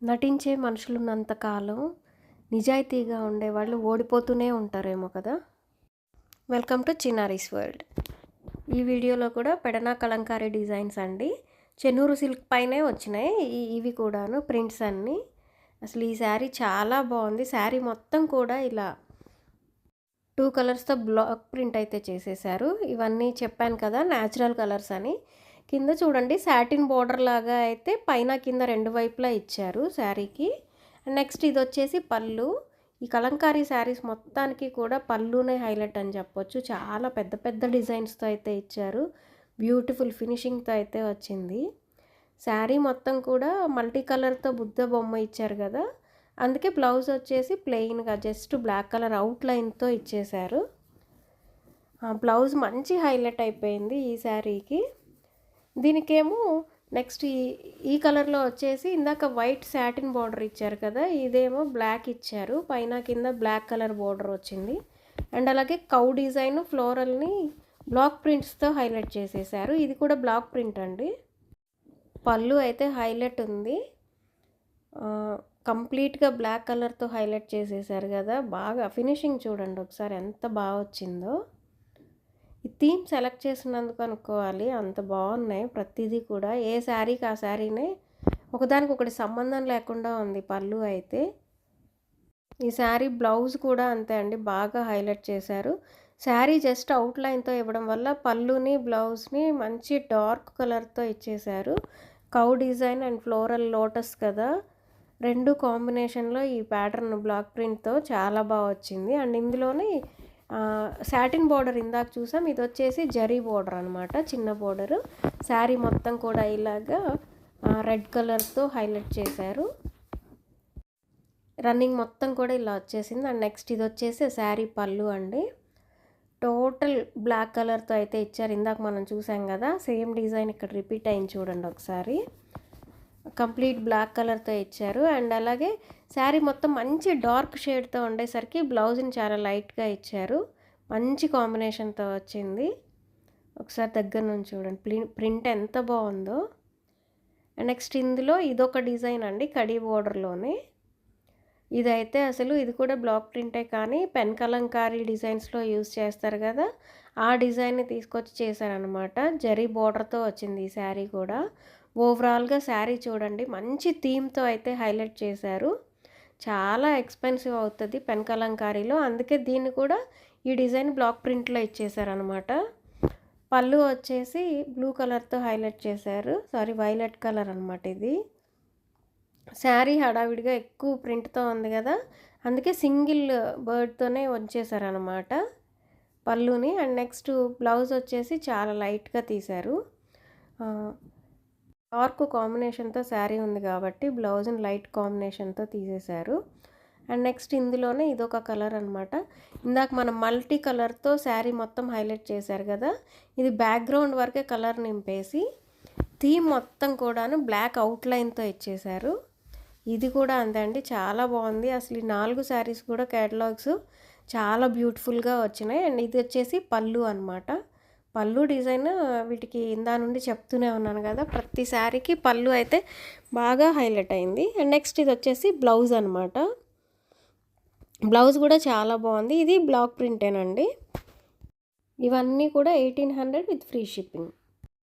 నటించే మనుషులున్నంత కాలం నిజాయితీగా ఉండేవాళ్ళు ఓడిపోతూనే ఉంటారేమో కదా. Welcome to Chinnaris world. ఈ వీడియోలో కూడా పెడనా కలంకారీ డిజైన్స్ అండి. చెన్నూరు సిల్క్ పైనే వచ్చినాయి ఇవి కూడాను ప్రింట్స్ అన్నీ. అసలు ఈ శారీ చాలా బాగుంది. శారీ మొత్తం కూడా ఇలా 2 కలర్స్తో బ్లాక్ ప్రింట్ అయితే చేసేసారు. ఇవన్నీ చెప్పాను కదా న్యాచురల్ కలర్స్ అని. కింద చూడండి సాటిన్ బోర్డర్ లాగా అయితే పైన కింద 2 వైపులా ఇచ్చారు శారీకి. నెక్స్ట్ ఇది వచ్చేసి పళ్ళు. ఈ కలంకారీ శారీస్ మొత్తానికి కూడా పళ్ళునే హైలైట్ అని చెప్పొచ్చు. చాలా పెద్ద పెద్ద డిజైన్స్తో అయితే ఇచ్చారు. బ్యూటిఫుల్ ఫినిషింగ్తో అయితే వచ్చింది. శారీ మొత్తం కూడా మల్టీ కలర్తో బుద్ధ బొమ్మ ఇచ్చారు కదా, అందుకే బ్లౌజ్ వచ్చేసి ప్లెయిన్గా జస్ట్ బ్లాక్ కలర్ అవుట్లైన్తో ఇచ్చేశారు. బ్లౌజ్ మంచి హైలైట్ అయిపోయింది ఈ శారీకి. దీనికేమో నెక్స్ట్ ఈ కలర్లో వచ్చేసి ఇందాక వైట్ సాటిన్ బార్డర్ ఇచ్చారు కదా, ఇదేమో బ్లాక్ ఇచ్చారు. పైన కింద బ్లాక్ కలర్ బార్డర్ వచ్చింది. అండ్ అలాగే కౌ డిజైన్ ఫ్లోరల్ని బ్లాక్ ప్రింట్స్తో హైలైట్ చేసేసారు. ఇది కూడా బ్లాక్ ప్రింట్ అండి. పళ్ళు అయితే హైలైట్ ఉంది. కంప్లీట్గా బ్లాక్ కలర్తో హైలైట్ చేసేసారు కదా, బాగా ఫినిషింగ్ చూడండి ఒకసారి ఎంత బాగా వచ్చిందో. ఈ థీమ్ సెలెక్ట్ చేసినందుకు అనుకోవాలి, అంత బాగున్నాయి ప్రతిదీ కూడా. ఏ శారీకి ఆ శారీనే ఒకదానికొకటి సంబంధం లేకుండా ఉంది పళ్ళు అయితే. ఈ శారీ బ్లౌజ్ కూడా అంతే అండి, బాగా హైలైట్ చేశారు. శారీ జస్ట్ అవుట్లైన్తో ఇవ్వడం వల్ల పళ్ళుని బ్లౌజ్ని మంచి డార్క్ కలర్తో ఇచ్చేశారు. Cow design and floral lotus కదా, 2 కాంబినేషన్లో ఈ ప్యాటర్న్ బ్లాక్ ప్రింట్తో చాలా బాగా వచ్చింది. అండ్ ఇందులోనే సాటిన్ బోర్డర్ ఇందాక చూసాం, ఇది వచ్చేసి జరీ బోర్డర్ అనమాట, చిన్న బోర్డరు. శారీ మొత్తం కూడా ఇలాగా రెడ్ కలర్తో హైలైట్ చేశారు. రన్నింగ్ మొత్తం కూడా ఇలా వచ్చేసింది. అండ్ నెక్స్ట్ ఇది వచ్చేసి శారీ పళ్ళు అండి. టోటల్ బ్లాక్ కలర్తో అయితే ఇచ్చారు. ఇందాక మనం చూసాం కదా సేమ్ డిజైన్ ఇక్కడ రిపీట్ అయింది చూడండి ఒకసారి. కంప్లీట్ బ్లాక్ కలర్తో ఇచ్చారు. అండ్ అలాగే శారీ మొత్తం మంచి డార్క్ షేడ్తో ఉండేసరికి బ్లౌజ్ని చాలా లైట్గా ఇచ్చారు. మంచి కాంబినేషన్తో వచ్చింది. ఒకసారి దగ్గర నుంచి చూడండి ప్రింట్ ఎంత బాగుందో. అండ్ నెక్స్ట్ ఇందులో ఇదొక డిజైన్ అండి, కడీ బోర్డర్లోనే. ఇదైతే అసలు ఇది కూడా బ్లాక్ ప్రింటే కానీ పెన్ కలంకారీ డిజైన్స్లో యూజ్ చేస్తారు కదా, ఆ డిజైన్ని తీసుకొచ్చి చేశారనమాట. జరీ బోర్డర్తో వచ్చింది ఈ శారీ కూడా. ఓవరాల్గా శారీ చూడండి మంచి థీమ్తో అయితే హైలైట్ చేశారు. చాలా ఎక్స్పెన్సివ్ అవుతుంది పెన్ కలంకారీలో, అందుకే దీన్ని కూడా ఈ డిజైన్ బ్లాక్ ప్రింట్లో ఇచ్చేసారనమాట. పళ్ళు వచ్చేసి బ్లూ కలర్తో హైలైట్ చేశారు, వైలెట్ కలర్ అనమాట ఇది. శారీ హడావిడిగా ఎక్కువ ప్రింట్తో ఉంది కదా, అందుకే సింగిల్ బర్డ్తోనే వచ్చేసారనమాట పళ్ళుని. అండ్ నెక్స్ట్ బ్లౌజ్ వచ్చేసి చాలా లైట్గా తీశారు. డార్క్ కాంబినేషన్తో శారీ ఉంది కాబట్టి బ్లౌజ్ని లైట్ కాంబినేషన్తో తీసేశారు. అండ్ నెక్స్ట్ ఇందులోనే ఇదొక కలర్ అనమాట. ఇందాక మనం మల్టీ కలర్తో శారీ మొత్తం హైలైట్ చేశారు కదా, ఇది బ్యాక్గ్రౌండ్ వరకే కలర్ నింపేసి థీమ్ మొత్తం కూడాను బ్లాక్ అవుట్లైన్తో ఇచ్చేశారు. ఇది కూడా అంతే అండి, చాలా బాగుంది. అసలు ఈ 4 శారీస్ కూడా కేటలాగ్స్ చాలా బ్యూటిఫుల్గా వచ్చినాయి. అండ్ ఇది వచ్చేసి పళ్ళు అనమాట. పళ్ళు డిజైన్ వీటికి ఇందా నుండి చెప్తూనే ఉన్నాను కదా, ప్రతి శారీకి పళ్ళు అయితే బాగా హైలైట్ అయింది. అండ్ నెక్స్ట్ ఇది వచ్చేసి బ్లౌజ్ అనమాట. బ్లౌజ్ కూడా చాలా బాగుంది. ఇది బ్లాక్ ప్రింటేనండి. ఇవన్నీ కూడా 1800 విత్ ఫ్రీ షిప్పింగ్.